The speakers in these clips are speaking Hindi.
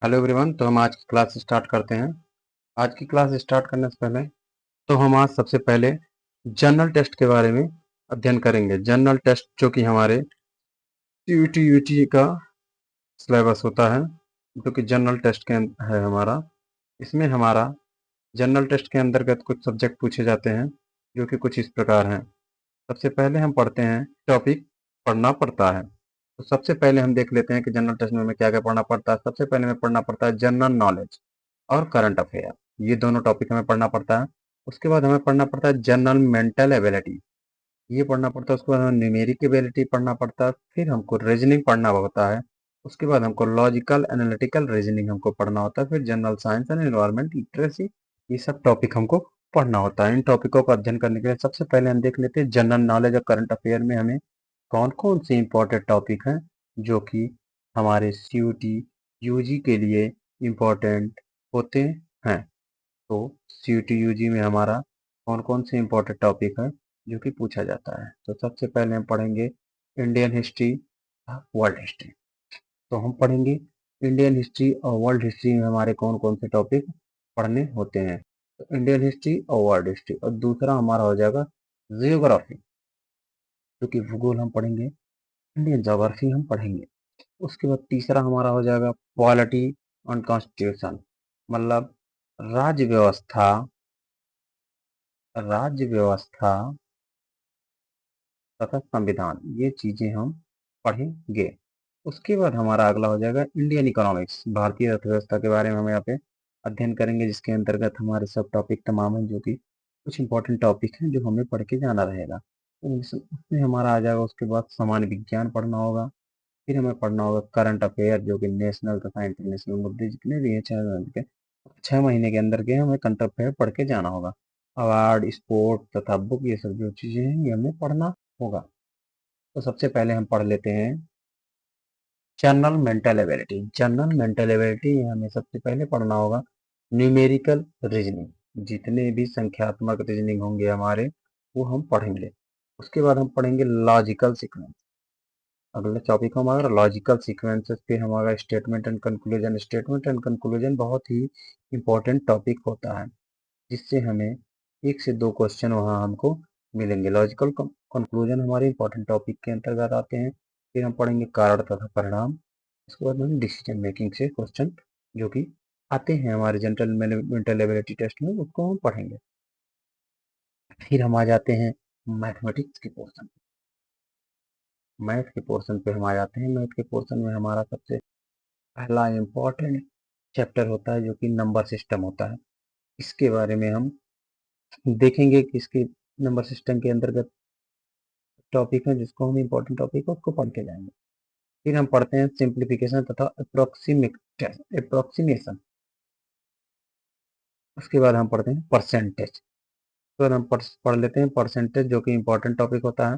Hello everyone. तो हम आज की क्लास स्टार्ट करते हैं। आज की क्लास स्टार्ट करने से पहले तो हम आज सबसे पहले जनरल टेस्ट के बारे में अध्ययन करेंगे। जनरल टेस्ट जो कि हमारे सीयूटी यूटी का सिलेबस होता है, जो कि जनरल टेस्ट के है हमारा। इसमें हमारा जनरल टेस्ट के अंतर्गत कुछ सब्जेक्ट पूछे जाते हैं, जो कि कुछ इस प्रकार हैं। सबसे पहले हम पढ़ते हैं टॉपिक पढ़ना पड़ता है। तो सबसे पहले हम देख लेते हैं कि जनरल टेस्ट में हमें क्या क्या पढ़ना पड़ता है। सबसे पहले हमें पढ़ना पड़ता है जनरल नॉलेज और करंट अफेयर। ये दोनों टॉपिक हमें पढ़ना पड़ता है। उसके बाद हमें पढ़ना पड़ता है जनरल मेंटल एबिलिटी, ये पढ़ना पड़ता है। उसके बाद हमें न्यूमेरिक एबिलिटी पढ़ना पड़ता है। फिर हमको रीजनिंग पढ़ना होता है। उसके बाद हमको लॉजिकल एनालिटिकल रीजनिंग हमको पढ़ना होता है। फिर general science and environment literacy, ये सब टॉपिक हमको पढ़ना होता है। इन टॉपिकों को अध्ययन करने के लिए सबसे पहले हम देख लेते हैं जनरल नॉलेज और करंट अफेयर में हमें कौन कौन से इंपॉर्टेंट टॉपिक हैं जो कि हमारे सीयूटी यूजी के लिए इम्पोर्टेंट होते हैं। तो सीयूटी यूजी में हमारा कौन कौन से इम्पोर्टेंट टॉपिक है जो कि पूछा जाता है। तो सबसे पहले हम पढ़ेंगे इंडियन हिस्ट्री, वर्ल्ड हिस्ट्री। तो हम पढ़ेंगे इंडियन हिस्ट्री और वर्ल्ड हिस्ट्री में हमारे कौन कौन से टॉपिक पढ़ने होते हैं। तो इंडियन हिस्ट्री और वर्ल्ड हिस्ट्री, और दूसरा हमारा हो जाएगा जियोग्राफी, जो कि भूगोल हम पढ़ेंगे। इंडियन ज्योग्राफी हम पढ़ेंगे। उसके बाद तीसरा हमारा हो जाएगा पॉलिटी एंड कॉन्स्टिट्यूशन, मतलब राज्य व्यवस्था, राज्य व्यवस्था तथा संविधान, ये चीजें हम पढ़ेंगे। उसके बाद हमारा अगला हो जाएगा इंडियन इकोनॉमिक्स, भारतीय अर्थव्यवस्था के बारे में हम यहाँ पे अध्ययन करेंगे, जिसके अंतर्गत हमारे सब टॉपिक तमाम हैं, जो कि कुछ इंपॉर्टेंट टॉपिक हैं जो हमें पढ़ के जाना रहेगा। तो उसमें हमारा आ जाएगा। उसके बाद सामान्य विज्ञान पढ़ना होगा। फिर हमें पढ़ना होगा करंट अफेयर, जो कि नेशनल तथा इंटरनेशनल मुद्दे जितने भी हैं 6 महीने के अंदर के हमें करंट अफेयर पढ़ के जाना होगा। अवार्ड, स्पोर्ट तथा बुक, ये सब जो चीजें हैं ये हमें पढ़ना होगा। तो सबसे पहले हम पढ़ लेते हैं general mental ability. General mental ability में हमें सबसे पहले पढ़ना होगा न्यूमेरिकल रीजनिंग। जितने भी संख्यात्मक रीजनिंग होंगे हमारे, वो हम पढ़ेंगे। उसके बाद हम पढ़ेंगे लॉजिकल सीक्वेंस। अगला टॉपिक हमारा लॉजिकल सीक्वेंसेस। फिर हमारा statement and conclusion. Statement and conclusion बहुत ही इंपॉर्टेंट टॉपिक होता है, जिससे हमें 1 से 2 क्वेश्चन वहाँ हमको मिलेंगे। लॉजिकल कंक्लूजन हमारे इंपॉर्टेंट टॉपिक के अंतर्गत आते हैं। फिर हम पढ़ेंगे कारण तथा परिणाम। उसके बाद हम डिसीजन मेकिंग से क्वेश्चन जो कि आते हैं हमारे जनरल मेंटल एबिलिटी टेस्ट में, उसको हम पढ़ेंगे। फिर हम आ जाते हैं मैथमेटिक्स के पोर्शन। मैथ के पोर्शन पे हम आ जाते हैं। मैथ के पोर्शन में हमारा सबसे पहला इम्पोर्टेंट चैप्टर होता है, जो कि नंबर सिस्टम होता है। इसके बारे में हम देखेंगे कि इसके नंबर सिस्टम के अंतर्गत टॉपिक है, जिसको हम इम्पोर्टेंट टॉपिक है उसको पढ़ के जाएंगे। फिर हम पढ़ते हैं सिंप्लीफिकेशन तथा अप्रोक्सीमेशन। उसके बाद हम पढ़ते हैं परसेंटेज। तो हम पढ़ लेते हैं परसेंटेज, जो कि इम्पोर्टेंट टॉपिक होता है।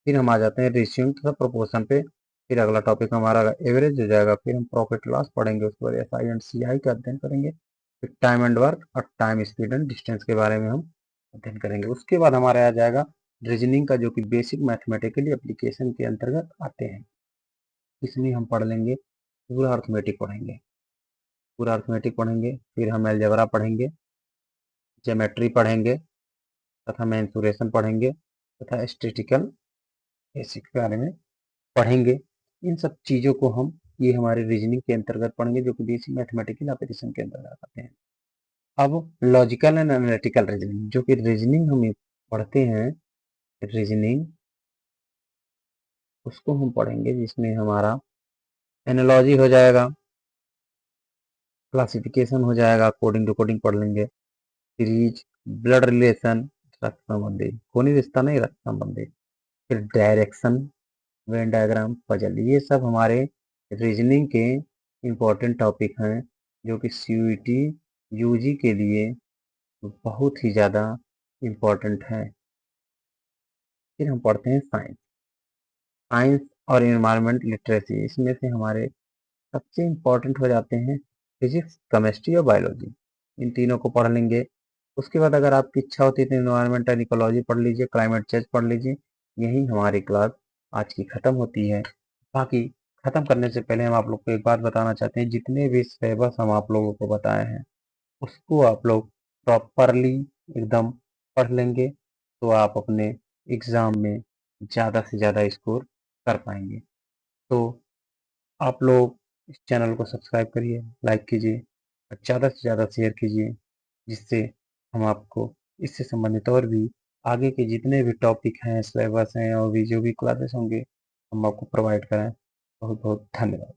फिर हम आ जाते हैं रेशियो तथा प्रोपोर्शन पे। फिर अगला टॉपिक हमारा एवरेज हो जाएगा। फिर हम प्रॉफिट लॉस पढ़ेंगे। उसके बाद एस आई एंड सी आई का अध्ययन करेंगे। फिर टाइम एंड वर्क और टाइम स्पीड एंड डिस्टेंस के बारे में हम अध्ययन करेंगे। उसके बाद हमारे आ जाएगा रीजनिंग का, जो कि बेसिक मैथमेटिकली एप्लीकेशन के अंतर्गत आते हैं। इसमें हम पढ़ लेंगे पूरा अर्थमेटिक पढ़ेंगे। पूरा अर्थमेटिक पढ़ेंगे। फिर हम अलजेब्रा पढ़ेंगे, ज्योमेट्री पढ़ेंगे तथा मेंसुरेशन पढ़ेंगे तथा स्टैटिस्टिकल बेसिक के बारे में पढ़ेंगे। इन सब चीज़ों को हम, ये हमारे रीजनिंग के अंतर्गत पढ़ेंगे, जो कि बेसिक मैथमेटिकल ऑपरेशन के अंतर्गत आते हैं। अब लॉजिकल एंड एनालिटिकल रीजनिंग, जो कि रीजनिंग हम पढ़ते हैं, रीजनिंग उसको हम पढ़ेंगे, जिसमें हमारा एनालॉजी हो जाएगा, क्लासिफिकेशन हो जाएगा, कोडिंग डिकोडिंग पढ़ लेंगे, सीरीज, ब्लड रिलेशन, रक्त संबंधी, कोई रिश्ता नहीं, रक्त संबंधी, फिर डायरेक्शन, वेन डायग्राम, पजल, ये सब हमारे रीजनिंग के इम्पोर्टेंट टॉपिक हैं, जो कि सीयूईटी यूजी के लिए बहुत ही ज़्यादा इम्पोर्टेंट है। फिर हम पढ़ते हैं साइंस। साइंस और एनवायरमेंट लिटरेसी, इसमें से हमारे सबसे इम्पोर्टेंट हो जाते हैं फिजिक्स, केमिस्ट्री और बायोलॉजी। इन तीनों को पढ़ लेंगे। उसके बाद अगर आपकी इच्छा होती है तो एनवायरमेंट एंड इकोलॉजी पढ़ लीजिए, क्लाइमेट चेंज पढ़ लीजिए। यही हमारी क्लास आज की ख़त्म होती है। बाकी ख़त्म करने से पहले हम आप लोग को एक बात बताना चाहते हैं, जितने भी सिलेबस हम आप लोगों को बताए हैं, उसको आप लोग प्रॉपरली एकदम पढ़ लेंगे, तो आप अपने एग्ज़ाम में ज़्यादा से ज़्यादा स्कोर कर पाएँगे। तो आप लोग इस चैनल को सब्सक्राइब करिए, लाइक कीजिए और ज़्यादा से ज़्यादा शेयर कीजिए, जिससे हम आपको इससे संबंधित और भी आगे के जितने भी टॉपिक हैं, सिलेबस हैं और भी जो भी क्लासेस होंगे, हम आपको प्रोवाइड कराएँ। बहुत-बहुत धन्यवाद।